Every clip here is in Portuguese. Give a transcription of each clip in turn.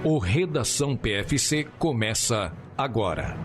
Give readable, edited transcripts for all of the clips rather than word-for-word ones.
O Redação PFC começa agora.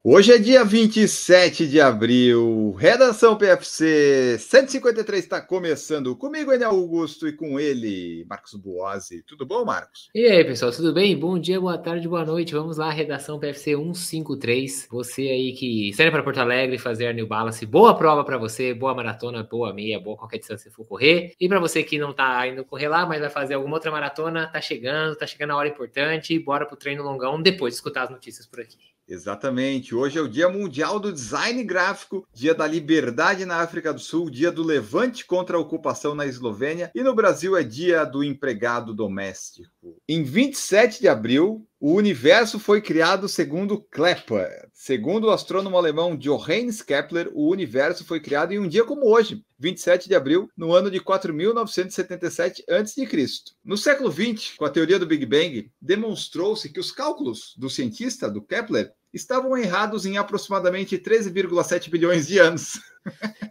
Hoje é dia 27 de abril, Redação PFC 153 está começando. Comigo, Enel Augusto, e com ele, Marcos Boazzi. Tudo bom, Marcos? E aí, pessoal, tudo bem? Bom dia, boa tarde, boa noite. Vamos lá, Redação PFC 153. Você aí que sai para Porto Alegre fazer a New Balance, boa prova para você, boa maratona, boa meia, boa qualquer distância que for correr. E para você que não tá indo correr lá, mas vai fazer alguma outra maratona, tá chegando a hora importante, bora pro treino longão depois de escutar as notícias por aqui. Exatamente, hoje é o Dia Mundial do Design Gráfico, Dia da Liberdade na África do Sul, Dia do Levante contra a ocupação na Eslovênia, e no Brasil é Dia do Empregado Doméstico. Em 27 de abril, o universo foi criado segundo Kepler. Segundo o astrônomo alemão Johannes Kepler, o universo foi criado em um dia como hoje, 27 de abril, no ano de 4.977 a.C. No século XX, com a teoria do Big Bang, demonstrou-se que os cálculos do cientista, do Kepler, estavam errados em aproximadamente 13,7 bilhões de anos.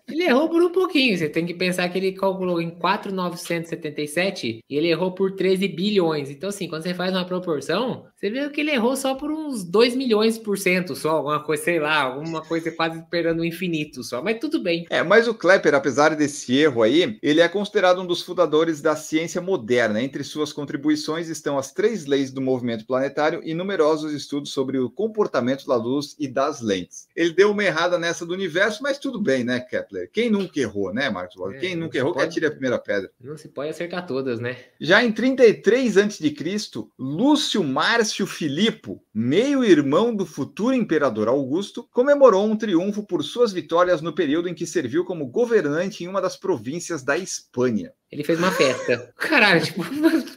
Ele errou por um pouquinho, você tem que pensar que ele calculou em 4.977 e ele errou por 13 bilhões. Então, assim, quando você faz uma proporção, você vê que ele errou só por uns 2 milhões por cento, só alguma coisa, sei lá, alguma coisa quase esperando o infinito só, mas tudo bem. Mas o Kepler, apesar desse erro aí, ele é considerado um dos fundadores da ciência moderna. Entre suas contribuições estão as 3 leis do movimento planetário e numerosos estudos sobre o comportamento da luz e das lentes. Ele deu uma errada nessa do universo, mas tudo bem, né, Kepler? Quem nunca errou, né, Marcos? Quem nunca errou, que atire a primeira pedra. Não se pode acertar todas, né? Já em 33 a.C., Lúcio Márcio Filipo, meio-irmão do futuro imperador Augusto, comemorou um triunfo por suas vitórias no período em que serviu como governante em uma das províncias da Espanha. Ele fez uma festa. Caralho, tipo,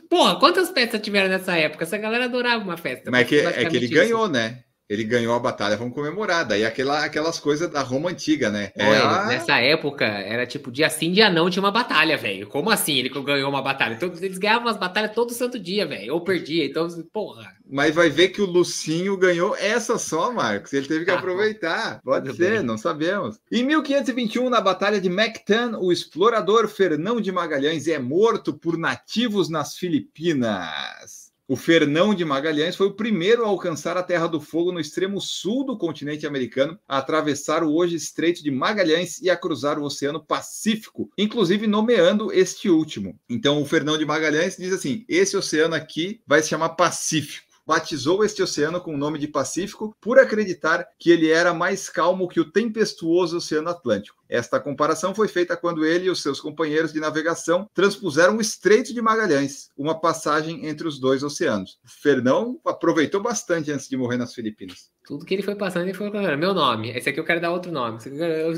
porra, quantas festas tiveram nessa época? Essa galera adorava uma festa. Mas é que ele ganhou, né? Ele ganhou a batalha, vamos comemorar. Daí aquelas coisas da Roma antiga, né? Nessa época, era tipo, dia sim, dia não, tinha uma batalha, velho. Como assim ele ganhou uma batalha? Todos eles ganhavam umas batalhas todo santo dia, velho. Ou perdia, então, porra. Mas vai ver que o Lucinho ganhou essa só, Marcos. Ele teve que aproveitar. Pode ser, não sabemos. Em 1521, na Batalha de Mactan, o explorador Fernão de Magalhães é morto por nativos nas Filipinas. O Fernão de Magalhães foi o primeiro a alcançar a Terra do Fogo no extremo sul do continente americano, a atravessar o hoje Estreito de Magalhães e a cruzar o Oceano Pacífico, inclusive nomeando este último. Então, o Fernão de Magalhães diz assim: esse oceano aqui vai se chamar Pacífico. Batizou este oceano com o nome de Pacífico por acreditar que ele era mais calmo que o tempestuoso Oceano Atlântico. Esta comparação foi feita quando ele e os seus companheiros de navegação transpuseram o Estreito de Magalhães, uma passagem entre os dois oceanos. O Fernão aproveitou bastante antes de morrer nas Filipinas. Tudo que ele foi passando, ele foi colocando: meu nome, esse aqui eu quero dar outro nome.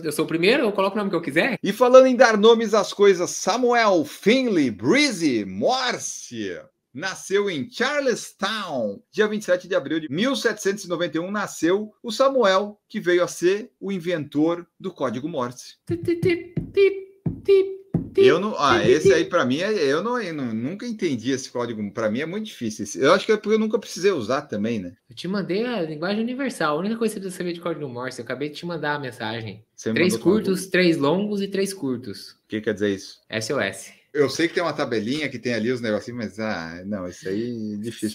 Eu sou o primeiro, eu coloco o nome que eu quiser. E falando em dar nomes às coisas, Samuel Finley Breezy Morse nasceu em Charlestown. Dia 27 de abril de 1791 nasceu o Samuel, que veio a ser o inventor do código Morse. Esse aí para mim, eu nunca entendi esse código. Para mim é muito difícil. Eu acho que é porque eu nunca precisei usar também, né? Eu te mandei a linguagem universal. A única coisa que você precisa saber de código Morse, eu acabei de te mandar a mensagem. 3 curtos, 3 longos e 3 curtos. O que quer dizer isso? SOS. Eu sei que tem uma tabelinha que tem ali os negocinhos, mas não, isso aí é difícil.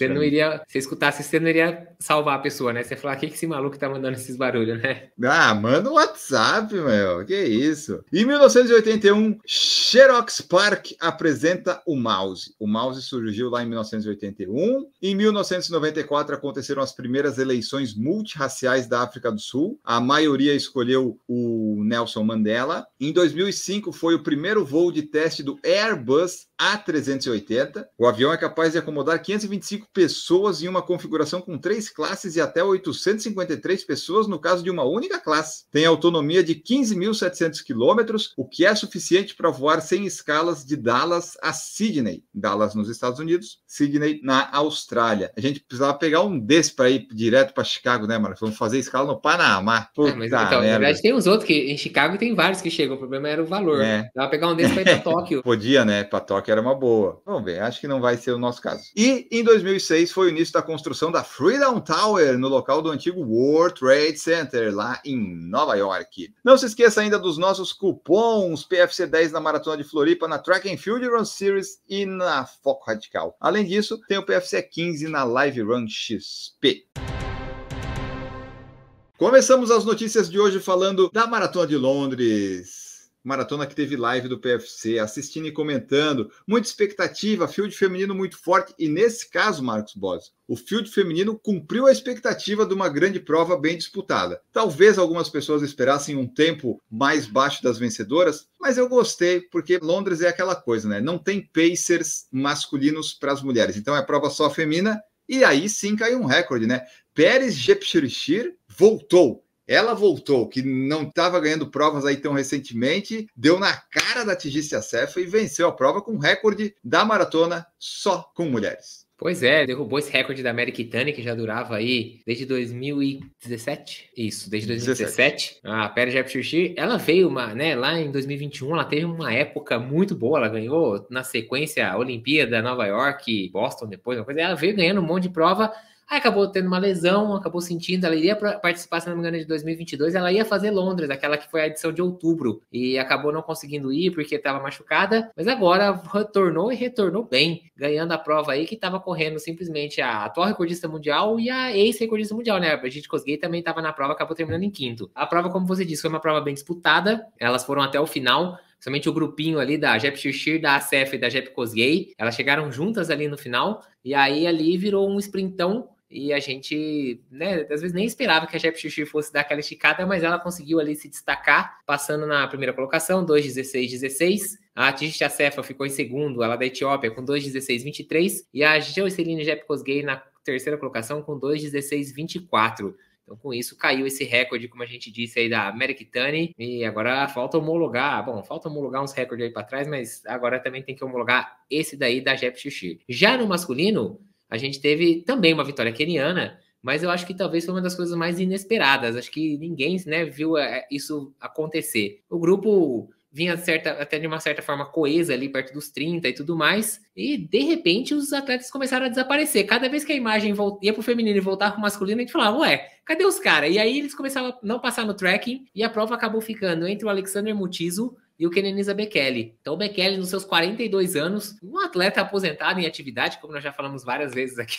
Se escutasse, você não iria salvar a pessoa, né? Você ia falar: o que esse maluco tá mandando esses barulhos, né? Manda um WhatsApp, meu. Que isso? Em 1981, Xerox PARC apresenta o mouse. O mouse surgiu lá em 1981. Em 1994, aconteceram as primeiras eleições multirraciais da África do Sul. A maioria escolheu o Nelson Mandela. Em 2005, foi o primeiro voo de teste do Airbus A380. O avião é capaz de acomodar 525 pessoas em uma configuração com 3 classes e até 853 pessoas no caso de uma única classe. Tem autonomia de 15.700 quilômetros, o que é suficiente para voar sem escalas de Dallas a Sydney. Dallas nos Estados Unidos, Sydney na Austrália. A gente precisava pegar um desse para ir direto para Chicago, né, mano? Vamos fazer escala no Panamá. Mas então, na verdade, tem uns outros que em Chicago tem vários que chegam. O problema era o valor. Dá pra pegar um desse para ir para Tóquio. Podia podia, né? Para Tóquio era uma boa. Vamos ver, acho que não vai ser o nosso caso. E em 2006 foi o início da construção da Freedom Tower no local do antigo World Trade Center, lá em Nova York. Não se esqueça ainda dos nossos cupons PFC 10 na Maratona de Floripa, na Track and Field Run Series e na Foco Radical. Além disso, tem o PFC 15 na Live Run XP. Começamos as notícias de hoje falando da Maratona de Londres. Maratona que teve live do PFC, assistindo e comentando. Muita expectativa, field feminino muito forte. E nesse caso, Marcos Bosi, o field feminino cumpriu a expectativa de uma grande prova bem disputada. Talvez algumas pessoas esperassem um tempo mais baixo das vencedoras, mas eu gostei, porque Londres é aquela coisa, né? Não tem pacers masculinos para as mulheres. Então é prova só feminina. E aí sim caiu um recorde, né? Pérez Jepchirchir voltou. Ela voltou, que não estava ganhando provas aí tão recentemente, deu na cara da Tigícia Sefa e venceu a prova com recorde da maratona só com mulheres. Pois é, derrubou esse recorde da Americana, que já durava aí desde 2017. Isso, desde 2017. A Pérez Jepchirchir, ela veio lá em 2021, ela teve uma época muito boa, ela ganhou na sequência a Olimpíada, Nova York, Boston depois, uma coisa. Ela veio ganhando um monte de prova. Aí acabou tendo uma lesão, acabou sentindo, ela iria participar, se não me engano, de 2022, ela ia fazer Londres, aquela que foi a edição de outubro, e acabou não conseguindo ir porque estava machucada, mas agora retornou bem, ganhando a prova aí que estava correndo simplesmente a atual recordista mundial e a ex-recordista mundial, né? A Brigitte Kosgei também estava na prova, acabou terminando em quinto. A prova, como você disse, foi uma prova bem disputada, elas foram até o final. Somente o grupinho ali da Jepchirchir, da Assef e da Jep Kosgei, elas chegaram juntas ali no final, e aí ali virou um sprintão, e a gente, né, às vezes nem esperava que a Jepchirchir fosse dar aquela esticada, mas ela conseguiu ali se destacar, passando na primeira colocação, 2:16:16. A Tigícia Sefa ficou em segundo, ela da Etiópia, com 2:16:23, e a Joyceline Jep Kosgei na terceira colocação com 2:16:24. Então, com isso, caiu esse recorde, como a gente disse aí, da Americana, e agora falta homologar uns recordes aí para trás, mas agora também tem que homologar esse daí da Jepchirchir. Já no masculino, a gente teve também uma vitória queniana, mas eu acho que talvez foi uma das coisas mais inesperadas. Acho que ninguém, né, viu isso acontecer. O grupo vinha até de uma certa forma coesa ali perto dos 30 e tudo mais, e de repente os atletas começaram a desaparecer. Cada vez que a imagem ia pro feminino e voltava pro masculino, a gente falava, ué, cadê os caras? E aí eles começaram a não passar no tracking, e a prova acabou ficando entre o Alexander Mutiso e o Kenenisa Bekele. Então o Bekele, nos seus 42 anos, um atleta aposentado em atividade, como nós já falamos várias vezes aqui.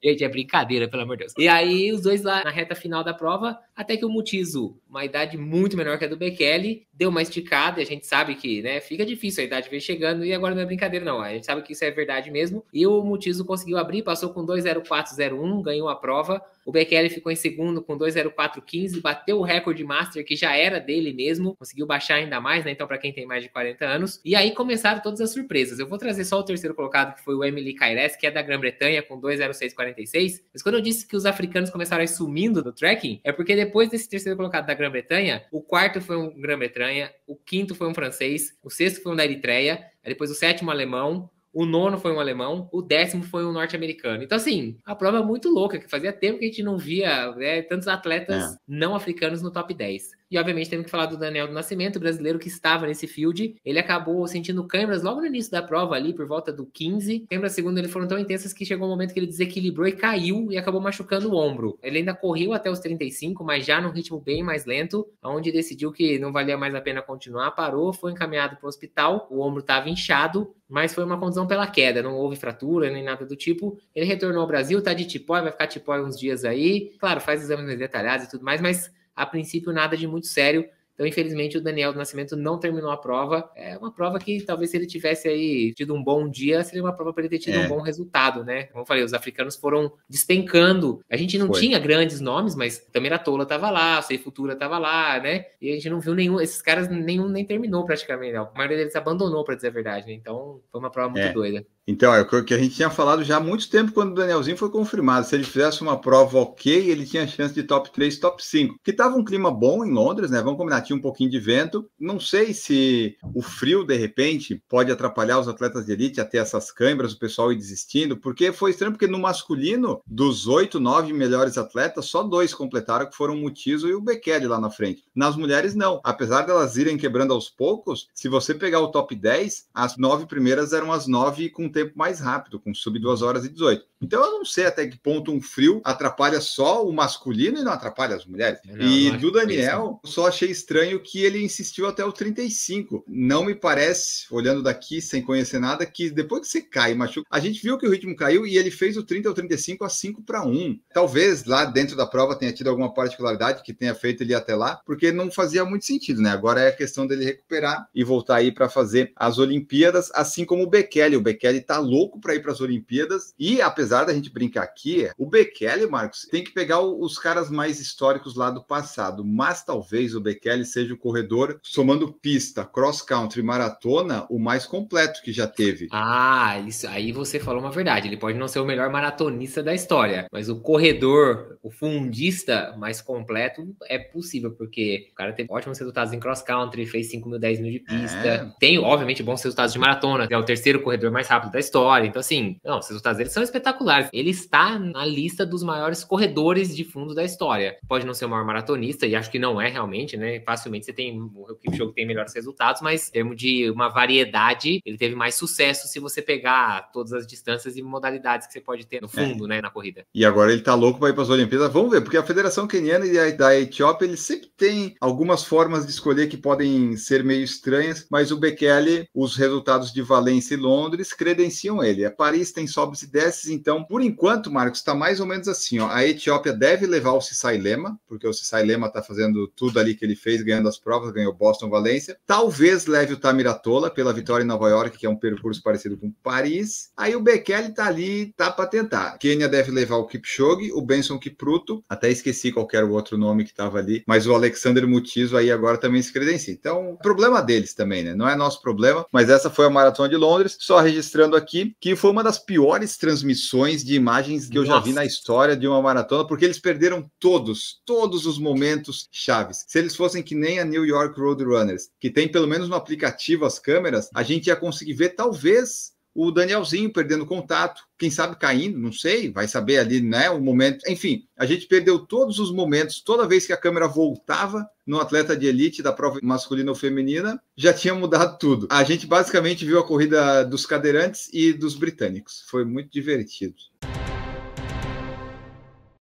Gente, é brincadeira, pelo amor de Deus. E aí os dois lá na reta final da prova, até que o Mutiso, uma idade muito menor que a do Bekele, deu uma esticada, e a gente sabe que, né, fica difícil, a idade vem chegando, e agora não é brincadeira não, a gente sabe que isso é verdade mesmo, e o Mutiso conseguiu abrir, passou com 2:04:01, ganhou a prova. O Bekele ficou em segundo com 2:04:15, bateu o recorde master, que já era dele mesmo, conseguiu baixar ainda mais, né? Então, para quem tem mais de 40 anos. E aí começaram todas as surpresas. Eu vou trazer só o terceiro colocado, que foi o Emily Caires, que é da Grã-Bretanha, com 2:06:46. Mas quando eu disse que os africanos começaram a ir sumindo do tracking, é porque depois desse terceiro colocado da Grã-Bretanha, o quarto foi um Grã-Bretanha, o quinto foi um francês, o sexto foi um da Eritreia, depois o sétimo alemão, o nono foi um alemão, o 10º foi um norte-americano. Então, assim, a prova é muito louca, que fazia tempo que a gente não via, né, tantos atletas não africanos no top 10. E, obviamente, temos que falar do Daniel do Nascimento, brasileiro que estava nesse field. Ele acabou sentindo câimbras logo no início da prova, ali por volta do 15. Câimbras, segundo ele, foram tão intensas que chegou um momento que ele desequilibrou e caiu e acabou machucando o ombro. Ele ainda correu até os 35, mas já num ritmo bem mais lento, onde decidiu que não valia mais a pena continuar, parou, foi encaminhado para o hospital, o ombro estava inchado, mas foi uma contusão pela queda, não houve fratura nem nada do tipo. Ele retornou ao Brasil, tá de tipói, vai ficar tipói uns dias aí. Claro, faz exames mais detalhados e tudo mais, mas a princípio nada de muito sério. Então, infelizmente, o Daniel do Nascimento não terminou a prova. É uma prova que talvez se ele tivesse aí tido um bom dia, seria uma prova para ele ter tido um bom resultado, né? Como eu falei, os africanos foram despencando. A gente não tinha grandes nomes, mas Tamira Tola estava lá, o Sei Futura estava lá, né? E a gente não viu nenhum, esses caras nenhum nem terminou praticamente. A maioria deles abandonou, para dizer a verdade, né? Então, foi uma prova muito doida. Então, é o que a gente tinha falado já há muito tempo quando o Danielzinho foi confirmado. Se ele fizesse uma prova ok, ele tinha chance de top 3, top 5. Que estava um clima bom em Londres, né? Vamos combinar, tinha um pouquinho de vento. Não sei se o frio, de repente, pode atrapalhar os atletas de elite a ter essas câimbras, o pessoal ir desistindo, porque foi estranho, porque no masculino, dos 8, 9 melhores atletas, só 2 completaram, que foram o Mutiso e o Bekele lá na frente. Nas mulheres, não. Apesar delas irem quebrando aos poucos, se você pegar o top 10, as 9 primeiras eram as 9 com tempo mais rápido, com sub 2 horas e 18. Então eu não sei até que ponto um frio atrapalha só o masculino e não atrapalha as mulheres. E do Daniel, só achei estranho que ele insistiu até o 35. Não me parece, olhando daqui sem conhecer nada, que depois que você cai e machuca, a gente viu que o ritmo caiu e ele fez o 30 ou 35 a 5-1. Talvez lá dentro da prova tenha tido alguma particularidade que tenha feito ele ir até lá, porque não fazia muito sentido, né? Agora é a questão dele recuperar e voltar aí para fazer as Olimpíadas, assim como o Bekele. O Bekele tá louco para ir para as Olimpíadas e, apesar da gente brincar aqui, o Bekele, Marcos, tem que pegar os caras mais históricos lá do passado, mas talvez o Bekele seja o corredor, somando pista, cross country, maratona, o mais completo que já teve. Ah, isso aí você falou uma verdade. Ele pode não ser o melhor maratonista da história, mas o corredor, o fundista mais completo é possível, porque o cara teve ótimos resultados em cross country, fez 5 mil, 10 mil de pista. Tem, obviamente, bons resultados de maratona, que é o terceiro corredor mais rápido da história. Então, assim, não, os resultados dele são espetaculares. Ele está na lista dos maiores corredores de fundo da história. Pode não ser o maior maratonista, e acho que não é realmente, né? Facilmente você tem o Kipchoge tem melhores resultados, mas em termos de uma variedade, ele teve mais sucesso se você pegar todas as distâncias e modalidades que você pode ter no fundo, né, na corrida. E agora ele tá louco para ir para as Olimpíadas. Vamos ver, porque a Federação Queniana e da Etiópia, eles sempre têm algumas formas de escolher que podem ser meio estranhas, mas o Bekele, os resultados de Valência e Londres credenciam ele. A Paris tem sobes e desces, então, por enquanto, Marcos, está mais ou menos assim, ó. A Etiópia deve levar o Sisai Lema, porque o Sisai Lema tá fazendo tudo ali que ele fez, ganhando as provas, ganhou Boston, Valência. Talvez leve o Tamiratola pela vitória em Nova York, que é um percurso parecido com Paris. Aí o Bekele tá ali, tá para tentar. Quênia deve levar o Kipchoge, o Benson Kipruto, até esqueci qual era o outro nome que estava ali, mas o Alexander Mutiso aí agora também se credencia. Então, problema deles também, né? Não é nosso problema, mas essa foi a Maratona de Londres, só registrando aqui que foi uma das piores transmissões de imagens que eu já vi na história de uma maratona, porque eles perderam todos os momentos chaves. Se eles fossem que nem a New York Roadrunners, que tem pelo menos no aplicativo as câmeras, a gente ia conseguir ver talvez o Danielzinho perdendo contato, quem sabe caindo, não sei, vai saber ali, né, o momento. Enfim, a gente perdeu todos os momentos, toda vez que a câmera voltava no atleta de elite da prova masculina ou feminina, já tinha mudado tudo. A gente basicamente viu a corrida dos cadeirantes e dos britânicos. Foi muito divertido.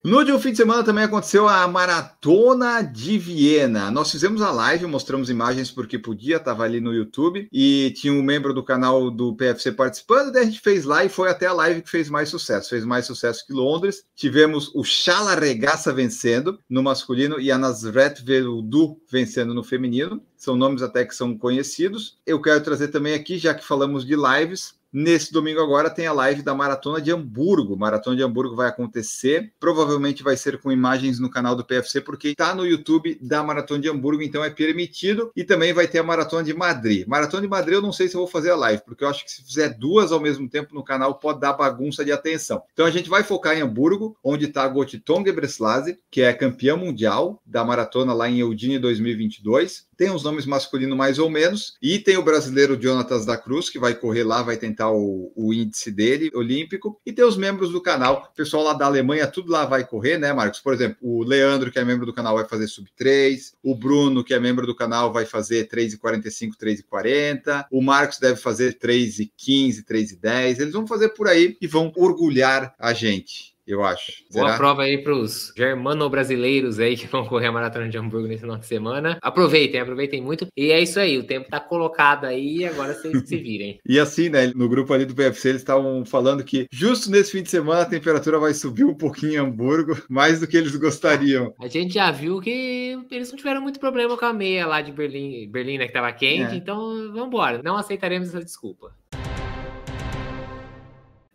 No último fim de semana também aconteceu a Maratona de Viena. Nós fizemos a live, mostramos imagens porque podia, estava ali no YouTube, e tinha um membro do canal do PFC participando, daí a gente fez lá e foi até a live que fez mais sucesso que Londres. Tivemos o Chala Regaça vencendo no masculino e a Nasret Veludu vencendo no feminino. São nomes até que são conhecidos. Eu quero trazer também aqui, já que falamos de lives, nesse domingo agora tem a live da Maratona de Hamburgo. Maratona de Hamburgo vai acontecer, provavelmente vai ser com imagens no canal do PFC, porque está no YouTube da Maratona de Hamburgo, então é permitido. E também vai ter a Maratona de Madrid. Maratona de Madrid eu não sei se eu vou fazer a live, porque eu acho que se fizer duas ao mesmo tempo no canal pode dar bagunça de atenção. Então a gente vai focar em Hamburgo, onde está a Gotiton Ghebreslassie, que é campeã mundial da maratona lá em Eugene 2022. Tem os nomes masculinos mais ou menos, e tem o brasileiro Jonatas da Cruz, que vai correr lá, vai tentar o índice dele, olímpico, e tem os membros do canal, o pessoal lá da Alemanha, tudo lá vai correr, né, Marcos? Por exemplo, o Leandro, que é membro do canal, vai fazer sub 3, o Bruno, que é membro do canal, vai fazer 3,45, 3,40, o Marcos deve fazer 3,15, 3,10, eles vão fazer por aí e vão orgulhar a gente. Eu acho. Boa prova aí para os germano-brasileiros aí que vão correr a Maratona de Hamburgo nesse final de semana. Aproveitem muito. E é isso aí, o tempo tá colocado aí, agora vocês se virem. E assim, né, no grupo ali do PFC, eles estavam falando que justo nesse fim de semana a temperatura vai subir um pouquinho em Hamburgo, mais do que eles gostariam. A gente já viu que eles não tiveram muito problema com a meia lá de Berlim, né, que tava quente, então vamos embora. Não aceitaremos essa desculpa.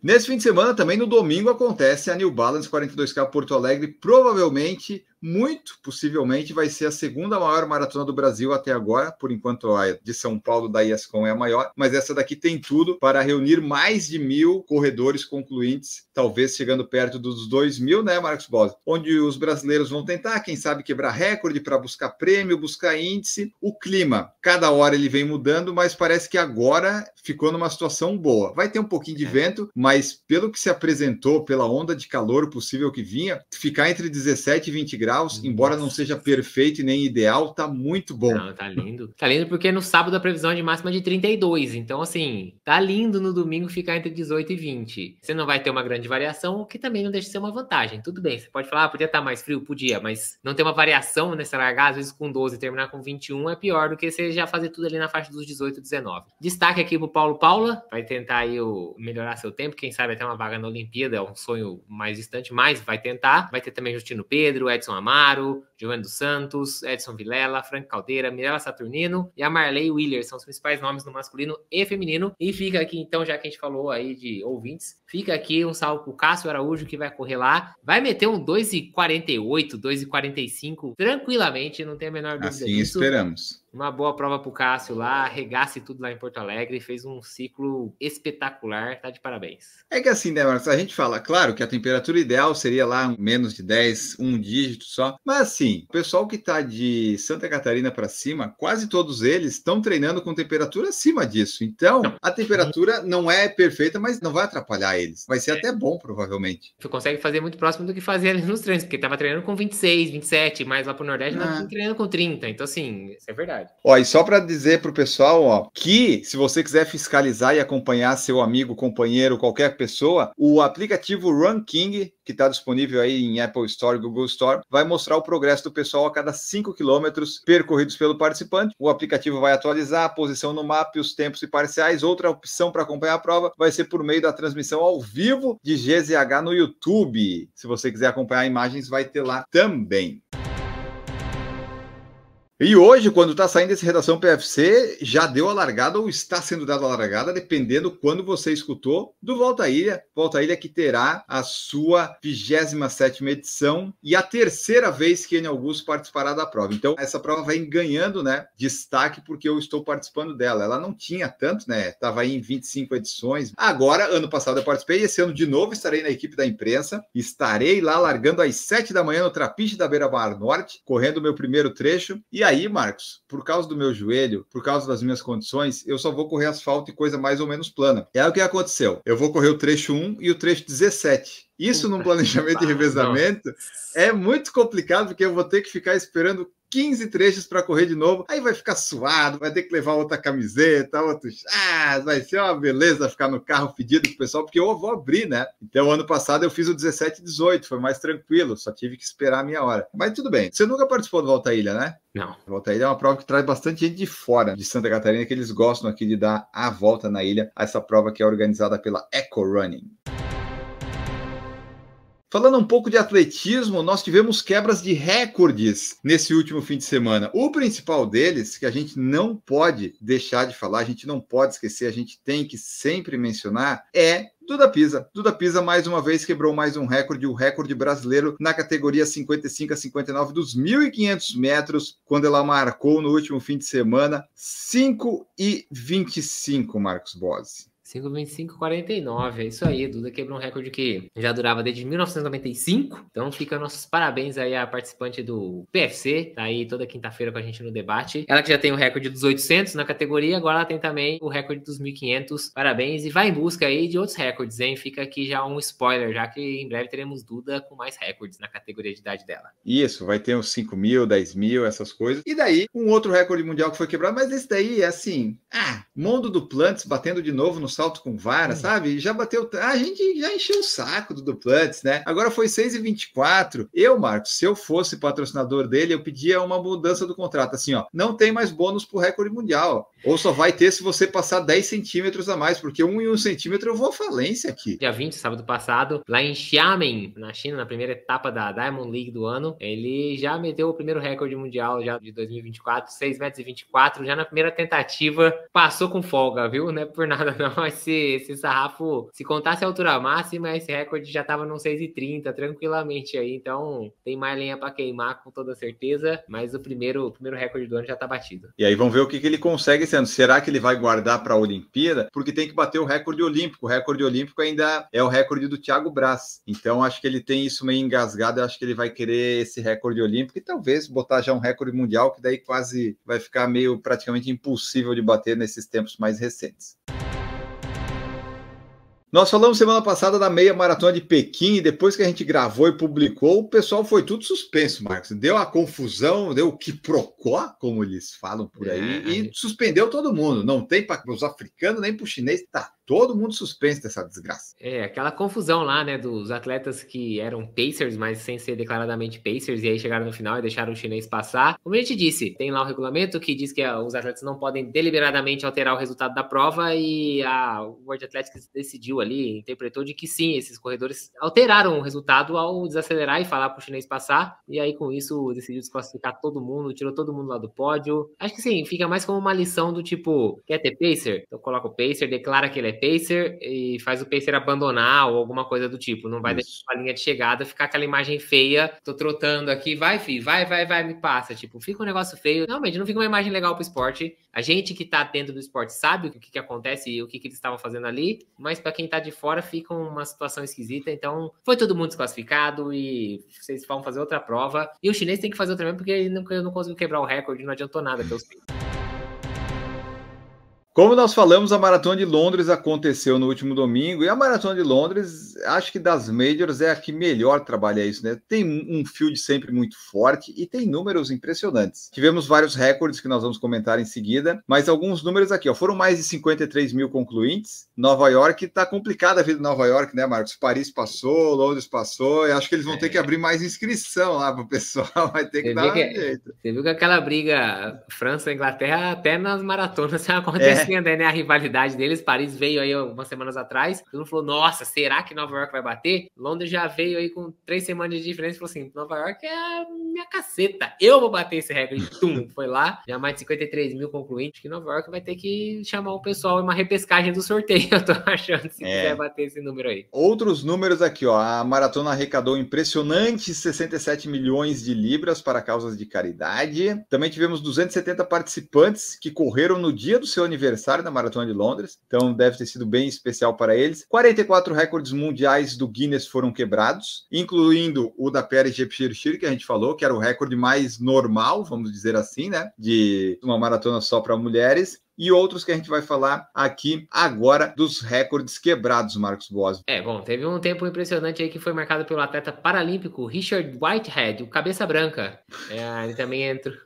Nesse fim de semana, também no domingo, acontece a New Balance 42K Porto Alegre, provavelmente muito possivelmente vai ser a segunda maior maratona do Brasil até agora, por enquanto a de São Paulo da IASCOM é a maior, mas essa daqui tem tudo para reunir mais de 1.000 corredores concluintes, talvez chegando perto dos 2.000, né, Marcos Bosi? Onde os brasileiros vão tentar, quem sabe, quebrar recorde para buscar prêmio, buscar índice. O clima, cada hora ele vem mudando, mas parece que agora ficou numa situação boa. Vai ter um pouquinho de vento, mas pelo que se apresentou, pela onda de calor possível que vinha, ficar entre 17 e 20 graus, embora não seja perfeito e nem ideal, tá muito bom. Não, tá lindo. Tá lindo porque no sábado a previsão é de máxima de 32. Então, assim, tá lindo no domingo ficar entre 18 e 20. Você não vai ter uma grande variação, o que também não deixa de ser uma vantagem. Tudo bem, você pode falar, podia estar mais frio? Podia, mas não ter uma variação nessa largada, às vezes com 12 e terminar com 21 é pior do que você já fazer tudo ali na faixa dos 18 e 19. Destaque aqui pro Paulo Paula, vai tentar aí melhorar seu tempo, quem sabe até uma vaga na Olimpíada, é um sonho mais distante, mas vai tentar. Vai ter também Justino Pedro, Edson Amaro, Giovanni dos Santos, Edson Vilela, Frank Caldeira, Mirella Saturnino e a Marley Wheeler, são os principais nomes no masculino e feminino. E fica aqui, então, já que a gente falou aí de ouvintes, fica aqui um salve pro Cássio Araújo, que vai correr lá, vai meter um 2,48, 2,45, tranquilamente, não tem a menor dúvida assim disso. Esperamos. Uma boa prova pro Cássio lá, arregasse tudo lá em Porto Alegre, fez um ciclo espetacular, tá de parabéns. É que assim, né, Marcos, a gente fala, claro, que a temperatura ideal seria lá menos de 10, um dígito só, mas assim, o pessoal que tá de Santa Catarina para cima, quase todos eles estão treinando com temperatura acima disso, então a temperatura não é perfeita, mas não vai atrapalhar eles, vai ser até bom, provavelmente. Você consegue fazer muito próximo do que fazia ali nos treinos, porque tava treinando com 26, 27, mais lá pro Nordeste, tava treinando com 30, então assim, isso é verdade. Ó, e só para dizer pro pessoal, ó, que se você quiser fiscalizar e acompanhar seu amigo, companheiro, qualquer pessoa, o aplicativo Runking, que está disponível aí em Apple Store, Google Store, vai mostrar o progresso do pessoal a cada 5 quilômetros percorridos pelo participante. O aplicativo vai atualizar a posição no mapa e os tempos e parciais. Outra opção para acompanhar a prova vai ser por meio da transmissão ao vivo de GZH no YouTube. Se você quiser acompanhar imagens, vai ter lá também. E hoje, quando está saindo esse Redação PFC, já deu a largada ou está sendo dado a largada, dependendo quando você escutou, do Volta à Ilha. Volta à Ilha que terá a sua 27ª edição e a terceira vez que Enio Augusto participará da prova. Então, essa prova vem ganhando, né, destaque porque eu estou participando dela. Ela não tinha tanto, né, estava aí em 25 edições. Agora, ano passado eu participei, esse ano de novo estarei na equipe da imprensa. Estarei lá largando às 7 da manhã no Trapiche da Beira Mar Norte, correndo o meu primeiro trecho. E aí, Marcos, por causa do meu joelho, por causa das minhas condições, eu só vou correr asfalto e coisa mais ou menos plana. É o que aconteceu. Eu vou correr o trecho 1 e o trecho 17. Isso num planejamento de revezamento é muito complicado, porque eu vou ter que ficar esperando 15 trechos para correr de novo, aí vai ficar suado, vai ter que levar outra camiseta, vai ser uma beleza ficar no carro pedido pro pessoal, porque eu vou abrir, né? Então, ano passado eu fiz o 17 e 18, foi mais tranquilo, só tive que esperar a minha hora. Mas tudo bem, você nunca participou do Volta à Ilha, né? Não. Volta à Ilha é uma prova que traz bastante gente de fora de Santa Catarina, que eles gostam aqui de dar a volta na ilha, essa prova que é organizada pela Eco Running. Falando um pouco de atletismo, nós tivemos quebras de recordes nesse último fim de semana. O principal deles, que a gente não pode deixar de falar, a gente não pode esquecer, a gente tem que sempre mencionar, é Duda Pisa. Duda Pisa, mais uma vez, quebrou mais um recorde, o recorde brasileiro na categoria 55 a 59 dos 1.500 metros, quando ela marcou no último fim de semana 5:25, Marcos Bosi. 5:25:49, é isso aí, Duda quebrou um recorde que já durava desde 1995, então fica nossos parabéns aí à participante do PFC, tá aí toda quinta-feira com a gente no debate. Ela que já tem o recorde dos 800 na categoria, agora ela tem também o recorde dos 1.500, parabéns, e vai em busca aí de outros recordes, hein? Fica aqui já um spoiler, já que em breve teremos Duda com mais recordes na categoria de idade dela. Isso, vai ter uns 5.000, 10.000, essas coisas. E daí, um outro recorde mundial que foi quebrado, mas esse daí é assim, Mundo Duplantis batendo de novo no salto com vara, sabe? Já bateu, a gente já encheu o saco do Duplantis, né? Agora foi 6:24. Eu, Marcos, se eu fosse patrocinador dele, eu pedia uma mudança do contrato, assim, ó, não tem mais bônus pro recorde mundial, ou só vai ter se você passar 10 centímetros a mais, porque 1 centímetro eu vou à falência aqui. Dia 20, sábado passado, lá em Xiamen, na China, na primeira etapa da Diamond League do ano, ele já meteu o primeiro recorde mundial já de 2024, 6,24 metros, já na primeira tentativa, passou com folga, viu? Não é por nada não, mas se esse sarrafo, se contasse a altura máxima, esse recorde já tava no 6,30 tranquilamente aí, então tem mais lenha para queimar com toda certeza, mas o primeiro recorde do ano já tá batido. E aí vamos ver o que ele consegue esse ano. Será que ele vai guardar para a Olimpíada? Porque tem que bater o recorde olímpico. O recorde olímpico ainda é o recorde do Thiago Braz. Então acho que ele tem isso meio engasgado. Eu acho que ele vai querer esse recorde olímpico e talvez botar já um recorde mundial, que daí quase vai ficar meio praticamente impossível de bater nesses tempos mais recentes. Nós falamos semana passada da meia maratona de Pequim e depois que a gente gravou e publicou, o pessoal foi tudo suspenso, Marcos. Deu a confusão, deu o quiprocó, como eles falam por aí, e suspendeu todo mundo. Não tem para os africanos nem para o chinês, tá todo mundo suspenso dessa desgraça. Aquela confusão lá, né, dos atletas que eram pacers, mas sem ser declaradamente pacers, e aí chegaram no final e deixaram o chinês passar. Como a gente disse, tem lá o regulamento que diz que os atletas não podem deliberadamente alterar o resultado da prova e a World Athletics decidiu ali, interpretou de que sim, esses corredores alteraram o resultado ao desacelerar e falar pro chinês passar, e aí com isso decidiu desclassificar todo mundo, tirou todo mundo lá do pódio. Acho que sim, fica mais como uma lição do tipo, quer ter pacer? Então coloca o pacer, declara que ele é pacer e faz o pacer abandonar ou alguma coisa do tipo, não vai deixar a linha de chegada ficar aquela imagem feia, tô trotando aqui, vai filho, vai, me passa, tipo, fica um negócio feio, realmente não fica uma imagem legal pro esporte. A gente que tá dentro do esporte sabe o que acontece e o que eles estavam fazendo ali, mas para quem tá de fora fica uma situação esquisita, então foi todo mundo desclassificado e vocês vão fazer outra prova, e o chinês tem que fazer outra mesmo porque ele não conseguiu quebrar o recorde, não adiantou nada pelos tempos. Como nós falamos, a Maratona de Londres aconteceu no último domingo, e a Maratona de Londres, acho que das Majors é a que melhor trabalha isso, né? Tem um field sempre muito forte e tem números impressionantes. Tivemos vários recordes que nós vamos comentar em seguida, mas alguns números aqui, ó, foram mais de 53 mil concluintes. Nova York, tá complicada a vida de Nova York, né, Marcos? Paris passou, Londres passou, e acho que eles vão ter que abrir mais inscrição lá pro pessoal, vai ter que dar um jeito. Você viu que aquela briga França-Inglaterra até nas maratonas aconteceu. Né, a rivalidade deles, Paris veio aí umas semanas atrás, todo mundo falou, nossa, será que Nova York vai bater? Londres já veio aí com 3 semanas de diferença e falou assim, Nova York é a minha caceta, eu vou bater esse recorde, tum, foi lá, já mais de 53 mil concluintes, que Nova York vai ter que chamar o pessoal em uma repescagem do sorteio, eu tô achando, se quiser bater esse número aí. Outros números aqui, ó, a maratona arrecadou impressionantes 67 milhões de libras para causas de caridade, também tivemos 270 participantes que correram no dia do seu aniversário na Maratona de Londres, então deve ter sido bem especial para eles. 44 recordes mundiais do Guinness foram quebrados, incluindo o da Pere Jepchirchir, que a gente falou, que era o recorde mais normal, vamos dizer assim, né, de uma maratona só para mulheres. E outros que a gente vai falar aqui agora dos recordes quebrados, Marcos Boas. Bom, teve um tempo impressionante aí que foi marcado pelo atleta paralímpico Richard Whitehead, o cabeça branca. Ele também entrou...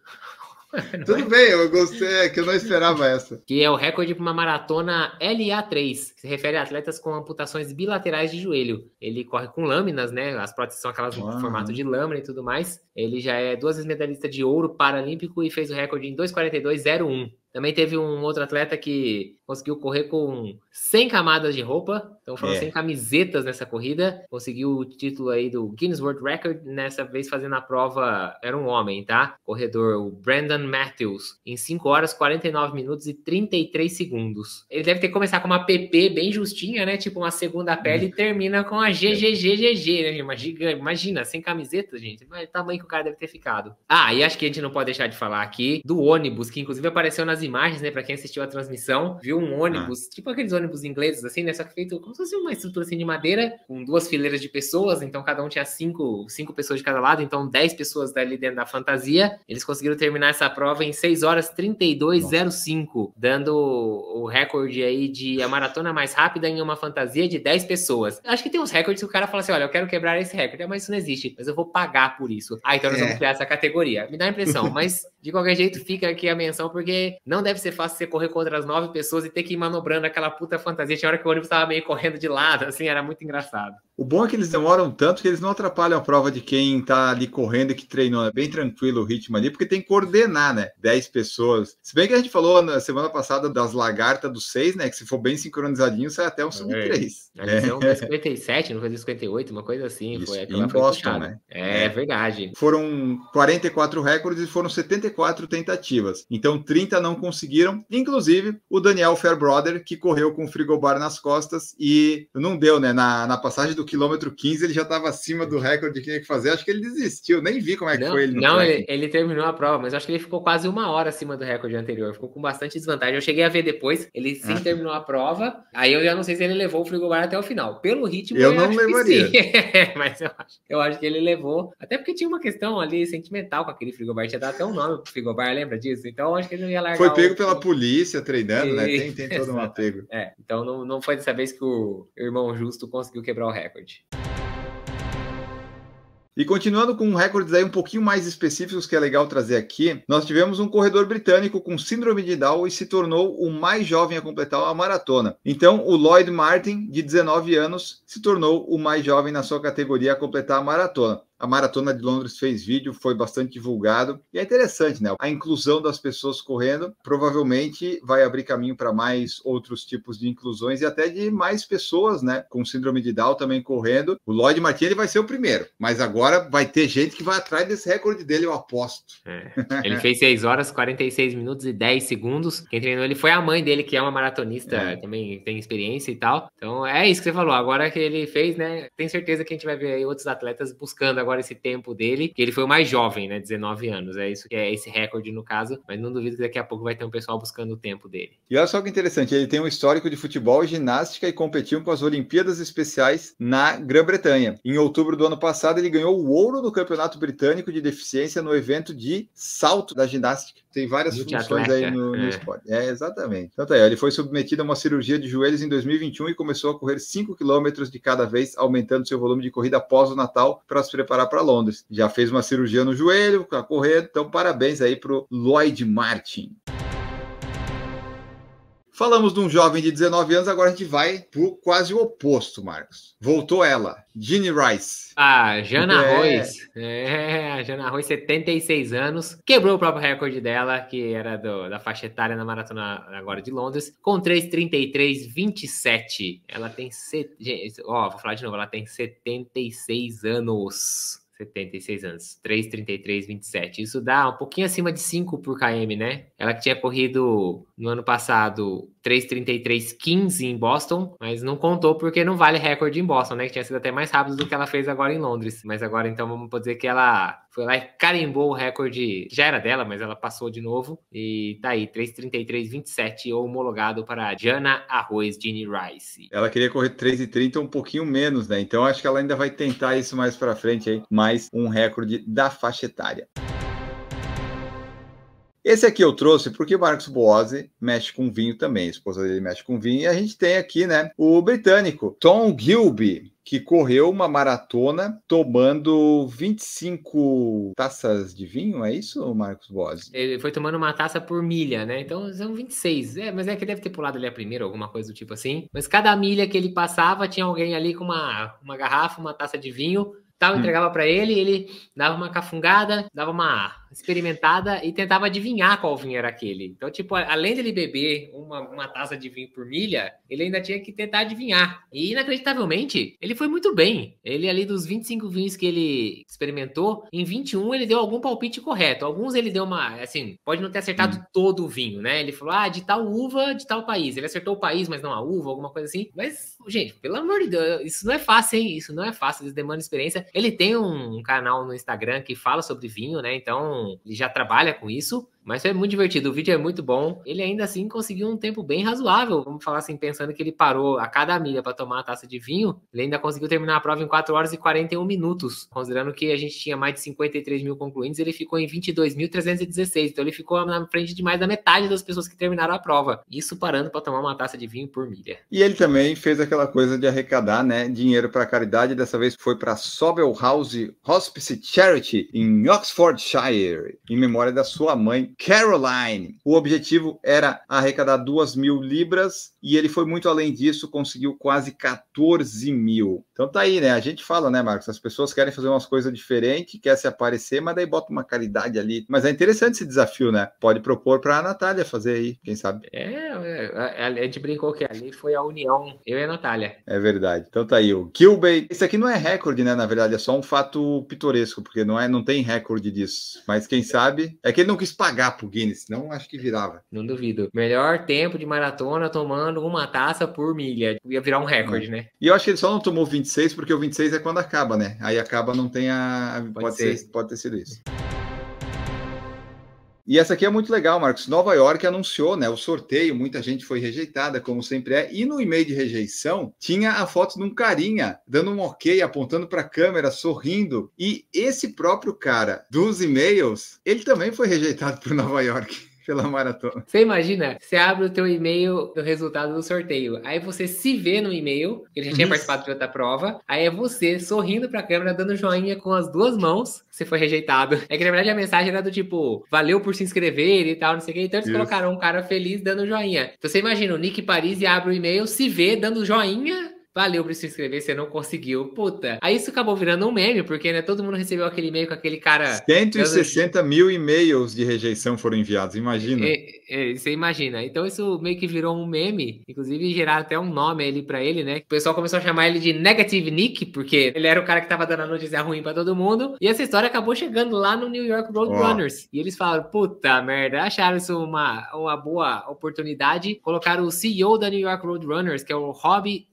Tudo bem, eu gostei, que eu não esperava essa. Que é o recorde para uma maratona LA3, que se refere a atletas com amputações bilaterais de joelho. Ele corre com lâminas, né? As próteses são aquelas no formato de lâmina e tudo mais. Ele já é 2 vezes medalhista de ouro paralímpico e fez o recorde em 2:42:01. Também teve um outro atleta que conseguiu correr com 100 camadas de roupa, então foram 100 camisetas nessa corrida, conseguiu o título aí do Guinness World Record, nessa vez fazendo a prova, era um homem, tá? Corredor, o Brandon Matthews, em 5 horas, 49 minutos e 33 segundos. Ele deve ter que começar com uma PP bem justinha, né? Tipo uma segunda pele e termina com a GGGGG, né? Uma gigante, imagina, 100 camisetas, gente, o tamanho que o cara deve ter ficado. E acho que a gente não pode deixar de falar aqui do ônibus, que inclusive apareceu nas imagens, né, para quem assistiu a transmissão, viu um ônibus, tipo aqueles ônibus ingleses, assim, né, só que feito como se fosse uma estrutura assim de madeira, com 2 fileiras de pessoas, então cada um tinha 5 pessoas de cada lado, então 10 pessoas dali dentro da fantasia. Eles conseguiram terminar essa prova em 6 horas 32:05, dando o recorde aí de a maratona mais rápida em uma fantasia de 10 pessoas. Acho que tem uns recordes que o cara fala assim, olha, eu quero quebrar esse recorde, mas isso não existe, mas eu vou pagar por isso. Então nós vamos criar essa categoria. Me dá a impressão, mas de qualquer jeito fica aqui a menção, porque não deve ser fácil você correr contra as 9 pessoas e ter que ir manobrando aquela puta fantasia. Tinha hora que o ônibus tava meio correndo de lado, assim, era muito engraçado. O bom é que eles demoram tanto que eles não atrapalham a prova de quem tá ali correndo e que treinou. É bem tranquilo o ritmo ali, porque tem que coordenar, né? 10 pessoas. Se bem que a gente falou na semana passada das lagartas dos 6, né? Que se for bem sincronizadinho, sai até um sub-3. A lição foi 57, não foi 58, uma coisa assim. Isso, foi em Boston, né? É verdade. Foram 44 recordes e foram 74 44 tentativas. Então 30 não conseguiram, inclusive o Daniel Fairbrother, que correu com o frigobar nas costas e não deu, né? Na passagem do quilômetro 15 ele já estava acima do recorde que tinha que fazer. Acho que ele desistiu, nem vi como é que foi ele no Não, ele terminou a prova, mas acho que ele ficou quase 1 hora acima do recorde anterior. Ficou com bastante desvantagem. Eu cheguei a ver depois, ele sim terminou a prova. Aí eu já não sei se ele levou o frigobar até o final. Pelo ritmo, eu não levaria. Mas eu acho que ele levou. Até porque tinha uma questão ali sentimental com aquele frigobar. Tinha dado até um nome pro frigobar, lembra disso? Então eu acho que ele não ia largar. Foi pego pela polícia treinando, né? Tem todo um apego. Então não foi dessa vez que o irmão Justo conseguiu quebrar o recorde. E continuando com recordes aí um pouquinho mais específicos que é legal trazer aqui, nós tivemos um corredor britânico com síndrome de Down e se tornou o mais jovem a completar a maratona. Então, o Lloyd Martin, de 19 anos, se tornou o mais jovem na sua categoria a completar a maratona. A Maratona de Londres fez vídeo, foi bastante divulgado. E é interessante, né? A inclusão das pessoas correndo provavelmente vai abrir caminho para mais outros tipos de inclusões e até de mais pessoas, né? Com síndrome de Down também correndo. O Lloyd Martin ele vai ser o primeiro, mas agora vai ter gente que vai atrás desse recorde dele, eu aposto. Ele fez 6 horas, 46 minutos e 10 segundos. Quem treinou ele foi a mãe dele, que é uma maratonista, também tem experiência e tal. Então é isso que você falou. Agora que ele fez, né? Tenho certeza que a gente vai ver aí outros atletas buscando agora esse tempo dele, que ele foi o mais jovem, né, 19 anos, é isso que é esse recorde no caso, mas não duvido que daqui a pouco vai ter um pessoal buscando o tempo dele. E olha só que interessante, ele tem um histórico de futebol e ginástica e competiu com as Olimpíadas Especiais na Grã-Bretanha. Em outubro do ano passado, ele ganhou o ouro no Campeonato Britânico de Deficiência no evento de salto da ginástica. Tem várias funções aí no esporte. Exatamente. Então tá aí, ele foi submetido a uma cirurgia de joelhos em 2021 e começou a correr 5 quilômetros de cada vez, aumentando seu volume de corrida após o Natal para se preparar para Londres. Já fez uma cirurgia no joelho, para correr, então parabéns aí pro Lloyd Martin. Falamos de um jovem de 19 anos, agora a gente vai pro quase o oposto, Marcos. Voltou ela, Jeannie Rice. A Jana Royce. A Jana Royce, 76 anos. Quebrou o próprio recorde dela, que era da faixa etária na maratona agora de Londres, com 3:33:27. Ela tem... vou falar de novo. Ela tem 76 anos. 76 anos, 3:33:27. Isso dá um pouquinho acima de 5 por km, né? Ela que tinha corrido no ano passado 3:33:15 em Boston, mas não contou porque não vale recorde em Boston, né? Que tinha sido até mais rápido do que ela fez agora em Londres. Mas agora, então, vamos dizer que ela foi lá e carimbou o recorde, que já era dela, mas ela passou de novo. E tá aí, 3:33:27, homologado para a Jana Arroz Jeannie Rice. Ela queria correr 3:30, um pouquinho menos, né? Então, acho que ela ainda vai tentar isso mais pra frente aí. Mais um recorde da faixa etária. Esse aqui eu trouxe porque o Marcos Boazzi mexe com vinho também, a esposa dele mexe com vinho, e a gente tem aqui, né, o britânico Tom Gilby, que correu uma maratona tomando 25 taças de vinho, é isso, Marcos Boazzi? Ele foi tomando uma taça por milha, né? Então são 26. Mas é que deve ter pulado ali a primeira, alguma coisa do tipo assim. Mas cada milha que ele passava, tinha alguém ali com uma garrafa, uma taça de vinho, tal, entregava para ele dava uma cafungada, dava uma experimentada e tentava adivinhar qual vinho era aquele. Então, tipo, além dele beber uma taça de vinho por milha, ele ainda tinha que tentar adivinhar. E, inacreditavelmente, ele foi muito bem. Ele, ali dos 25 vinhos que ele experimentou, em 21 ele deu algum palpite correto. Alguns ele deu uma, assim, pode não ter acertado todo o vinho, né? Ele falou, de tal uva, de tal país. Ele acertou o país, mas não a uva, alguma coisa assim. Mas, gente, pelo amor de Deus, isso não é fácil, hein? Isso não é fácil, isso demanda experiência. Ele tem um canal no Instagram que fala sobre vinho, né? Então, ele já trabalha com isso, mas foi muito divertido, o vídeo é muito bom. Ele ainda assim conseguiu um tempo bem razoável, vamos falar assim, pensando que ele parou a cada milha para tomar uma taça de vinho, ele ainda conseguiu terminar a prova em 4 horas e 41 minutos, considerando que a gente tinha mais de 53 mil concluintes, ele ficou em 22.316, então ele ficou na frente de mais da metade das pessoas que terminaram a prova, isso parando para tomar uma taça de vinho por milha. E ele também fez aquela coisa de arrecadar, né, dinheiro para caridade, dessa vez foi para Sobel House Hospice Charity, em Oxfordshire, em memória da sua mãe, Caroline. O objetivo era arrecadar 2.000 libras e ele foi muito além disso, conseguiu quase 14 mil. Então tá aí, né? A gente fala, né, Marcos? As pessoas querem fazer umas coisas diferentes, quer se aparecer, mas daí bota uma caridade ali. Mas é interessante esse desafio, né? Pode propor para a Natália fazer aí, quem sabe? A gente brincou que ali foi a união, eu e a Natália. É verdade. Então tá aí o Kilbey. Esse aqui não é recorde, né? Na verdade, é só um fato pitoresco, porque não tem recorde disso. Mas quem sabe... É que ele não quis pagar pro Guinness, senão acho que virava. Não duvido. Melhor tempo de maratona tomando uma taça por milha. Ia virar um recorde, né? E eu acho que ele só não tomou 26, porque o 26 é quando acaba, né? Aí acaba, não tem a... Pode ter sido isso. E essa aqui é muito legal, Marcos. Nova York anunciou, né, o sorteio, muita gente foi rejeitada, como sempre é, e no e-mail de rejeição tinha a foto de um carinha dando um ok, apontando para a câmera, sorrindo, e esse próprio cara dos e-mails, ele também foi rejeitado por Nova York. Pela maratona. Você imagina, você abre o teu e-mail do resultado do sorteio, aí você se vê no e-mail, ele já tinha participado de outra prova, aí é você sorrindo pra câmera, dando joinha com as duas mãos, você foi rejeitado. É que na verdade a mensagem era do tipo, valeu por se inscrever e tal, não sei o que, então eles colocaram um cara feliz dando joinha. Então você imagina, o Nick Paris abre o e-mail, se vê dando joinha, valeu por se inscrever, você não conseguiu. Puta. Aí isso acabou virando um meme, porque né, todo mundo recebeu aquele e-mail com aquele cara... 160 mil e-mails de rejeição foram enviados, imagina. Você imagina. Então isso meio que virou um meme. Inclusive geraram até um nome ali pra ele, né? O pessoal começou a chamar ele de Negative Nick, porque ele era o cara que tava dando a notícia ruim pra todo mundo. E essa história acabou chegando lá no New York Road Runners. E eles falaram, puta merda, acharam isso uma boa oportunidade. Colocaram o CEO da New York Road Runners, que é o Rob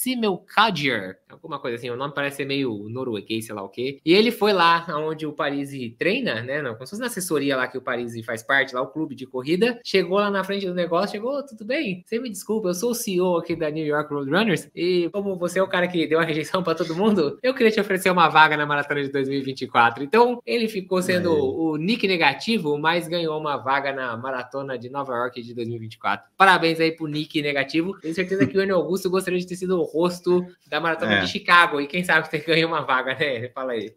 Simmelkadier, alguma coisa assim, o nome parece ser meio norueguês, sei lá o quê. E ele foi lá onde o Parisi treina, né? Não, como se fosse na assessoria lá que o Parisi faz parte, lá o clube de corrida. Chegou lá na frente do negócio, chegou, tudo bem? Você me desculpa, eu sou o CEO aqui da New York Road Runners e como você é o cara que deu a rejeição pra todo mundo, eu queria te oferecer uma vaga na maratona de 2024. Então, ele ficou sendo o Nick negativo, mas ganhou uma vaga na maratona de Nova York de 2024. Parabéns aí pro Nick negativo. Tenho certeza que o Enio Augusto gostaria de ter sido o rosto da maratona de Chicago, e quem sabe você ganha uma vaga, né? Fala aí.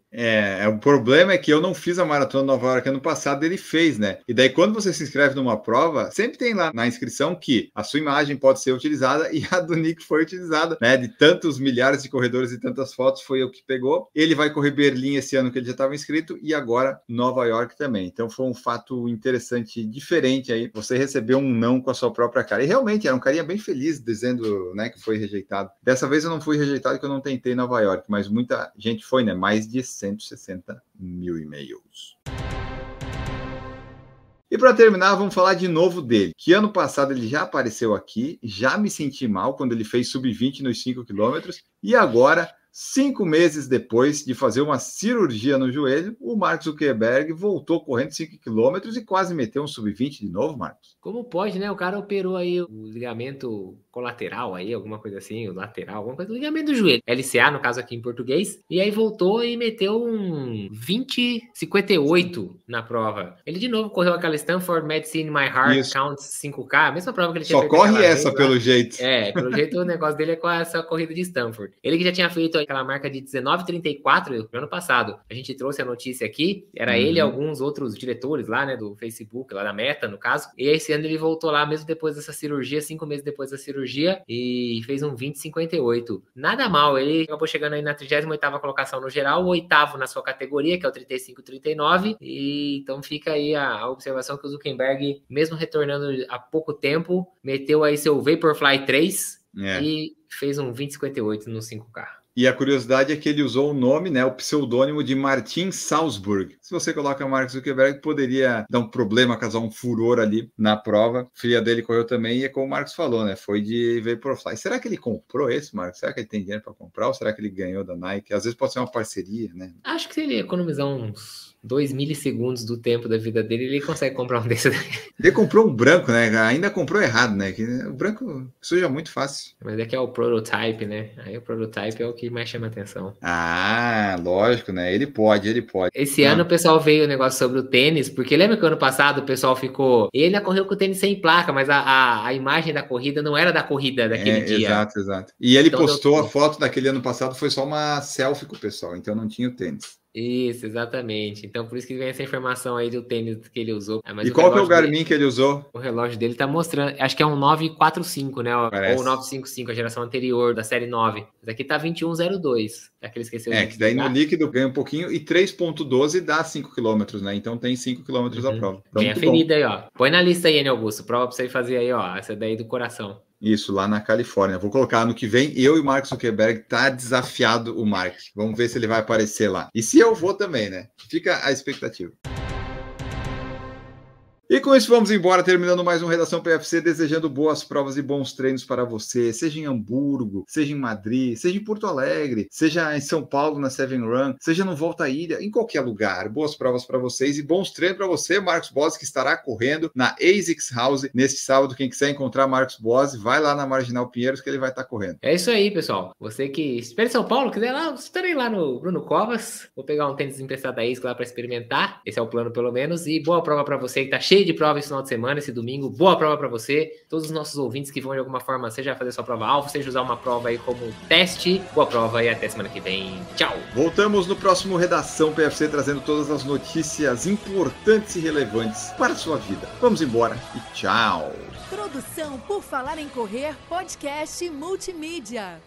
O problema é que eu não fiz a maratona de Nova York ano passado, ele fez, né? E daí quando você se inscreve numa prova, sempre tem lá na inscrição que a sua imagem pode ser utilizada e a do Nick foi utilizada, né? De tantos milhares de corredores e tantas fotos, foi eu que pegou. Ele vai correr Berlim esse ano que ele já estava inscrito e agora Nova York também. Então foi um fato interessante, diferente aí, você recebeu um não com a sua própria cara. E realmente era um carinha bem feliz dizendo, né, que foi rejeitado. Dessa vez eu não fui rejeitado porque eu não tentei Nova York, mas muita gente foi, né? Mais de 160 mil e-mails. E para terminar, vamos falar de novo dele, que ano passado ele já apareceu aqui, já me senti mal quando ele fez sub-20 nos 5 quilômetros, e agora, 5 meses depois de fazer uma cirurgia no joelho, o Mark Zuckerberg voltou correndo 5 quilômetros e quase meteu um sub-20 de novo, Marcos. Como pode, né? O cara operou aí o ligamento colateral aí, alguma coisa assim, o lateral, alguma coisa, o ligamento do joelho. LCA, no caso aqui em português. E aí voltou e meteu um 20,58 na prova. Ele de novo correu aquela Stanford Medicine My Heart Counts 5K, a mesma prova que ele tinha feito. Só corre essa, pelo jeito. Pelo jeito o negócio dele é com essa corrida de Stanford. Ele que já tinha feito aquela marca de 19,34 no ano passado. A gente trouxe a notícia aqui, era ele e alguns outros diretores lá, né, do Facebook, lá da Meta, no caso. E esse ano ele voltou lá mesmo depois dessa cirurgia, 5 meses depois da cirurgia, e fez um 20,58. Nada mal, ele acabou chegando aí na 38ª colocação no geral, o 8º na sua categoria, que é o 35,39, e então fica aí a observação que o Zuckerberg, mesmo retornando há pouco tempo, meteu aí seu Vaporfly 3 e fez um 20,58 no 5K. E a curiosidade é que ele usou o nome, né, o pseudônimo de Martin Salzburg. Se você coloca Mark Zuckerberg, poderia dar um problema, causar um furor ali na prova. A filha dele correu também e é como o Marcos falou, né, foi de Vaporfly. Será que ele comprou esse, Marcos? Será que ele tem dinheiro para comprar ou será que ele ganhou da Nike? Às vezes pode ser uma parceria, né? Acho que se ele economizar uns 2 milissegundos do tempo da vida dele, ele consegue comprar um desses. Ele comprou um branco, né? Ainda comprou errado, né? O branco suja muito fácil. Mas é que é o prototype, né? Aí o prototype é o que mais chama atenção. Ah, lógico, né? Ele pode. Esse ano o pessoal veio o negócio sobre o tênis, porque lembra que ano passado o pessoal ficou... Ele correu com o tênis sem placa, mas a imagem da corrida não era da corrida daquele dia. Exato. E ele então, postou a foto daquele ano passado, foi só uma selfie com o pessoal, então não tinha o tênis. Isso, exatamente. Então, por isso que vem essa informação aí do tênis que ele usou. E qual que é o Garmin que ele usou? O relógio dele tá mostrando, acho que é um 945, né? Parece. Ou 955, a geração anterior, da série 9. Mas aqui tá 2102. É que ele esqueceu de que daí no desligar. líquido ganha um pouquinho e 3.12 dá 5 km, né? Então tem 5 km a prova. Então, Tem aferida aí, ó. Põe na lista aí, Enio Augusto. Prova pra você fazer aí, ó. Essa daí do coração. Isso, lá na Califórnia. Vou colocar ano que vem, eu e o Mark Zuckerberg, tá desafiado o Mark. Vamos ver se ele vai aparecer lá. E se eu vou também, né? Fica a expectativa. E com isso vamos embora, terminando mais um Redação PFC, desejando boas provas e bons treinos para você, seja em Hamburgo, seja em Madrid, seja em Porto Alegre, seja em São Paulo na Seven Run, seja no Volta à Ilha, em qualquer lugar. Boas provas para vocês e bons treinos para você, Marcos Bose, que estará correndo na ASICS House neste sábado. Quem quiser encontrar Marcos Bose, vai lá na Marginal Pinheiros que ele vai estar correndo. É isso aí, pessoal. Você que estiver em São Paulo, quiser lá, estarei lá no Bruno Covas. Vou pegar um tênis emprestado da ASICS lá para experimentar. Esse é o plano, pelo menos. E boa prova para você que tá cheio de prova esse final de semana, esse domingo. Boa prova para você. Todos os nossos ouvintes que vão de alguma forma, seja fazer sua prova alvo, seja usar uma prova aí como teste. Boa prova e até semana que vem. Tchau! Voltamos no próximo Redação PFC, trazendo todas as notícias importantes e relevantes para a sua vida. Vamos embora e tchau! Produção por Falar em Correr, podcast multimídia.